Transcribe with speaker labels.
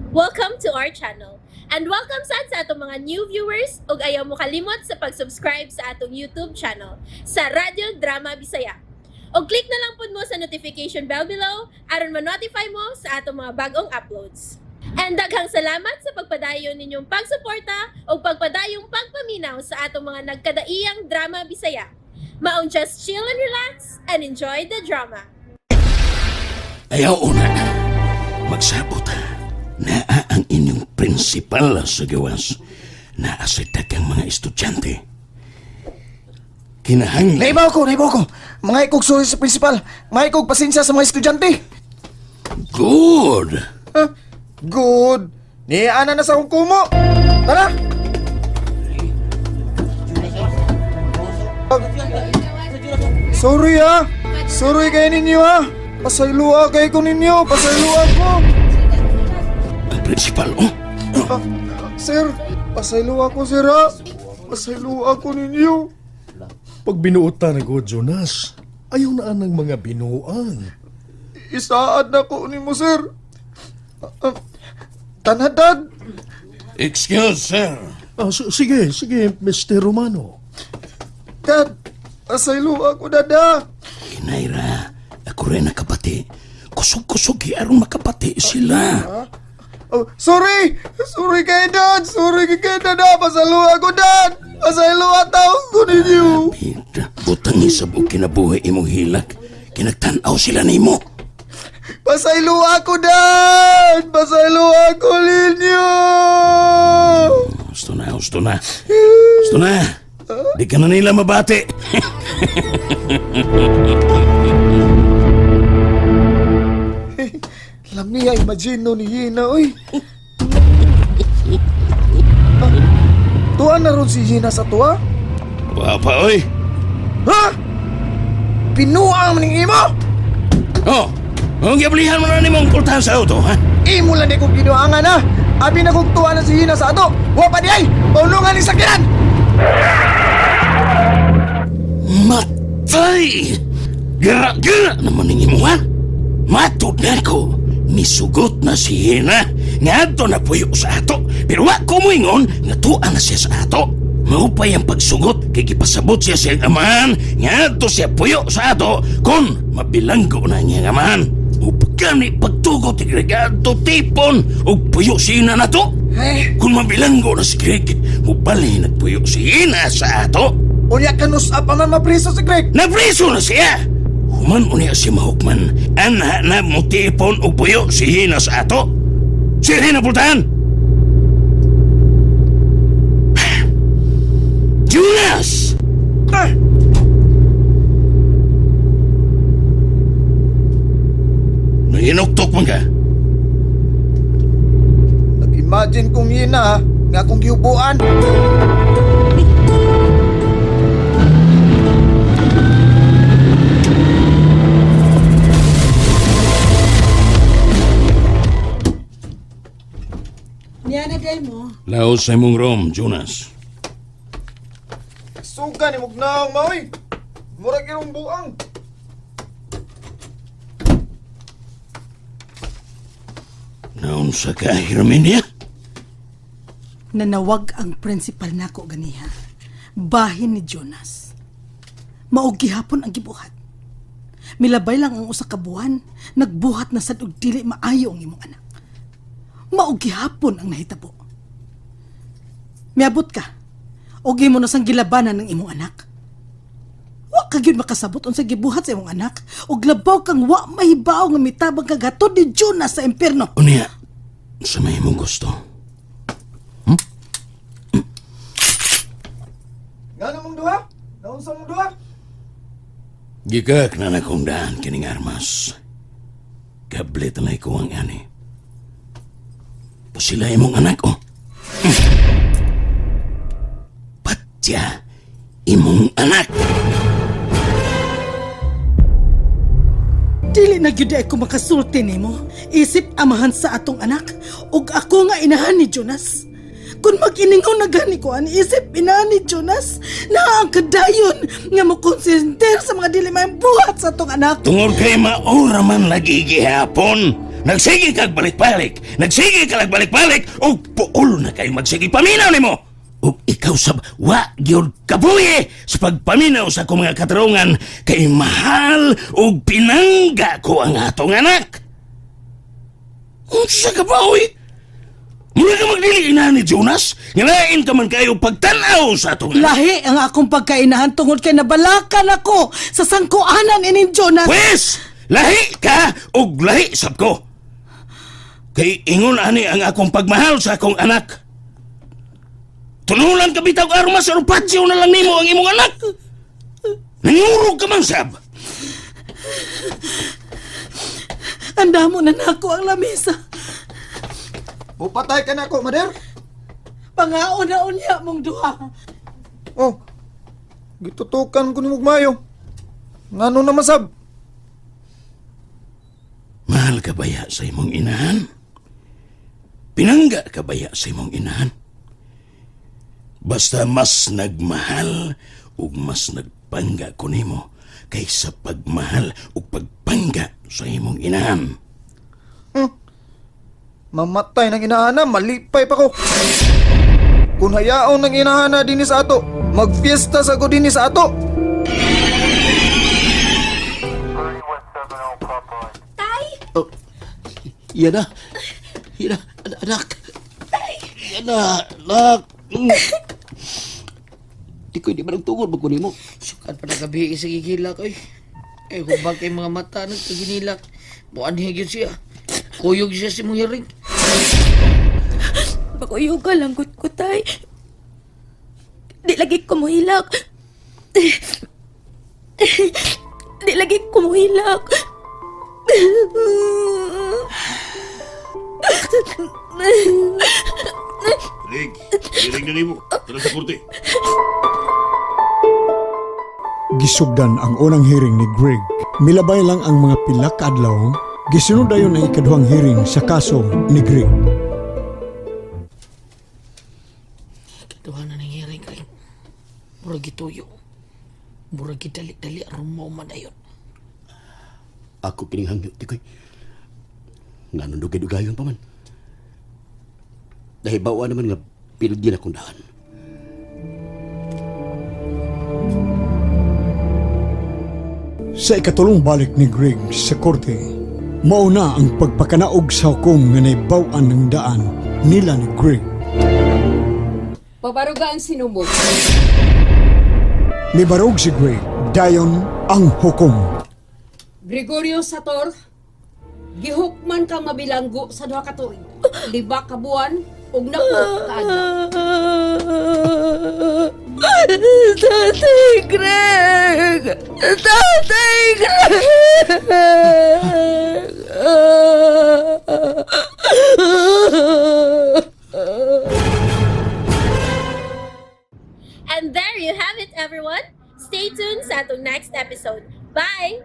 Speaker 1: Welcome to our channel. And welcome sa atong mga new viewers ug ayaw mo kalimot sa pag-subscribe sa atong YouTube channel sa Radio Drama Bisaya. O click na lang pud mo sa notification bell below aron ma-notify mo sa atong mga bagong uploads. And daghang salamat sa pagpadayon ninyong pagsuporta o pagpadayong pagpaminaw sa atong mga nagkadaiyang Drama Bisaya. Maong just chill and relax and enjoy the drama.
Speaker 2: Ayaw una, magsabot na ang inyong prinsipal sa gawas na asita kang mga estudyante. Kinahanglan.
Speaker 3: Naibaw ko. Mga ikog sorry sa principal. Mga ikog pasensya sa mga estudyante.
Speaker 2: Good.
Speaker 3: Good. Niana na sa akong kumo. Tara. Sorry ha. Sorry kayo ninyo ha. Pasaylua kayo ko ninyo. Pasaylua ko.
Speaker 2: Ang prinsipal,
Speaker 3: Sir. Pasaylua ko sir ha. Pasaylua ko ninyo.
Speaker 4: Pag binuutan ko, Jonas, ayaw na ng mga binuang.
Speaker 3: Isaad na ko nimo sir. Tanadad.
Speaker 2: Excuse, sir.
Speaker 4: Sige, Mr. Romano.
Speaker 3: Dad. Pasaylua ko dada.
Speaker 2: Inaira, ako rin nakapati. Kusog-kusog arong makapati sila.
Speaker 3: Oh, sorry kay Dad. Sorry kay Dad. Pasaluha ko, Dad. Pasaluha taong ko ninyo.
Speaker 2: Pita, butang isab o kinabuhay imong hilak. Kinagtanaw sila nimo.
Speaker 3: Pasaluha ko, Dad. Pasaluha ko ninyo.
Speaker 2: Gusto na. Di ka na nila mabati.
Speaker 3: Lami ay imagino ni Hina, oy. Tuwa na ron si Hina sa tuwa?
Speaker 2: Wapa, oy.
Speaker 3: Ha? Pinuang maning imo?
Speaker 2: Ang giablihan mo na ni mong kultahan sa auto, ha?
Speaker 3: Imo lang di kong pinuangan, ha? Abi na kong tuwa na si Hina sa ato. Wa pa di ay! Paulungan ni sakyanan!
Speaker 2: Matay! Gara naman ng imuhan. Matod na ko. Misugot na si Hina. Nga ato na puyo sa ato. Pero wa ko mo ingon nga tuan na siya sa ato. Maupay ang pagsugot kay gipasabot siya sa amahan. Nga ato siya puyo sa ato kung mabilanggo na niya amahan. Upagani pagtugot ti Greg ato tipon o puyo si Hina na to. Kung mabilanggo na si Greg, mubali nagpuyo si Hina sa ato.
Speaker 3: Unya kanus pa man mapriso si Greg.
Speaker 2: Napriso na siya! Human unya si Mahukman, anha na mutipon o puyo si Hina sa ato. Si Hina pultahan! Jonas! Nanginuktok man ka?
Speaker 3: Nag-imagine kong Hina, ha? Nga akong giubuan.
Speaker 5: Niana day mo.
Speaker 2: Laos sa imong rom, Jonas.
Speaker 3: Suga ni Mugnaong, maoy. Murag yung buang.
Speaker 2: Naon sa kahiramin niya?
Speaker 5: Nanawag ang principal nako ganiha. Bahin ni Jonas. Maog gihapon ang gibuhat. Milabay lang ang usa ka buwan, nagbuhat na sad og dili maayo ang imong anak. Maog gihapon ang nahitabo. Miabot ka. Og imo na sang gilabanan ng imong anak. Wa ka gyud makasabot unsa gibuhat sa imong anak og labaw kang wa mahibaw nga mitabang kagatod ni Jonas sa impierno.
Speaker 2: Unya, sa may imong gusto.
Speaker 3: Nga namang duha? Naunsa mong duha?
Speaker 2: Gikak na nakong daan kining armas. Kablit na ko ang ani. Pusila imong anak, Patya, imong anak.
Speaker 5: Dili na gyud ako makasulti nimo. Isip amahan sa atong anak ug ako nga inahan ni Jonas. Kung mag-iningaw na gani ko, isip inahan ni Jonas na ang kadayon nga makonsenter sa mga dili may buhat sa atong anak.
Speaker 2: Tungod kay maura man lagi gihapon. Nagsige kag balik-balik, nagsige ka lang balik-balik, o puol na kayo magsige paminaw nimo. O ikaw sab, wa gyud kabuhi sa pagpaminaw sa akong mga katarungan kay mahal o pinangga ko ang atong anak. Unsa ka ba, oy? Mula ka magdili ina ni Jonas, ngalain ka man kayo pagtanaw sa atong anak.
Speaker 5: Lahi ang akong pagkainahan tungod kay nabalakan ako sa sangkuanan ining Jonas.
Speaker 2: Pwes, lahi ka o lahi sab ko. Kay ingon ani ang akong pagmahal sa akong anak. Tunulan ka bitaw armas o patsyo na lang nimo ang imong anak. Nangurog ka man sab.
Speaker 5: Anda mo na nako ang lamesa.
Speaker 3: Upatay ka na ako, Mader.
Speaker 5: Pangaon na unya mong duha.
Speaker 3: Oh, gitutukan ko ni Mugmayo. Ngano na masab?
Speaker 2: Mahal ka baya sa imong inahan? Pinangga ka baya sa imong inahan? Basta mas nagmahal ug mas nagpangga ko nimo kaysa pagmahal ug pagpangga sa imong inahan.
Speaker 3: Mamatay ng inahana, malipay pa ko. Kung hayaon ng inahana din sa ato, magfiesta sa ko din sa ato.
Speaker 1: Tay!
Speaker 2: Oh, yan na. Yan na, anak. Yan na, anak. Di ko hindi man nagtungod magkunin mo.
Speaker 6: Sukat pa na gabi sa gigilak ay. Eh kung bakit mga mata nagkaginilak. Buwan higit siya. Kuyog siya si mong hiring.
Speaker 7: Pakuyog ka lang, ko, tay. Di lagi ko muhilak. Di lagi ko muhilak.
Speaker 2: Rig, hiring na nimo. Tara sa korte.
Speaker 8: Gisugdan ang unang hearing ni Greg. Milabay lang ang mga pila ka adlaw. Gisunod dayon ang ikaduhang hearing sa kaso ni Greg.
Speaker 6: Katuhan na ng hiring kay. Murag gituyo. Murag gidali-dali ang rumaw man ayon.
Speaker 2: Ako kininghangyo, tikoy. Nga nung dugay-dugayon pa man. Dahil bawa naman nga pinagyan akong daan.
Speaker 8: Sa ikatulong balik ni Greg sa korte, mauna ang pagpakanaog sa hukom nga naibawaan ng daan nila ni Greg.
Speaker 9: Pabaruga ang sinumog.
Speaker 8: Mibarog si Greg, dayon ang hukom.
Speaker 9: Gregorio Sator, gihukman kang mabilanggo sa duha ka tuig. 5 ka buwan ug napot ka adlaw.
Speaker 7: Tatay Greg! Tatay Greg!
Speaker 1: And there you have it, everyone. Stay tuned sa atong next episode. Bye!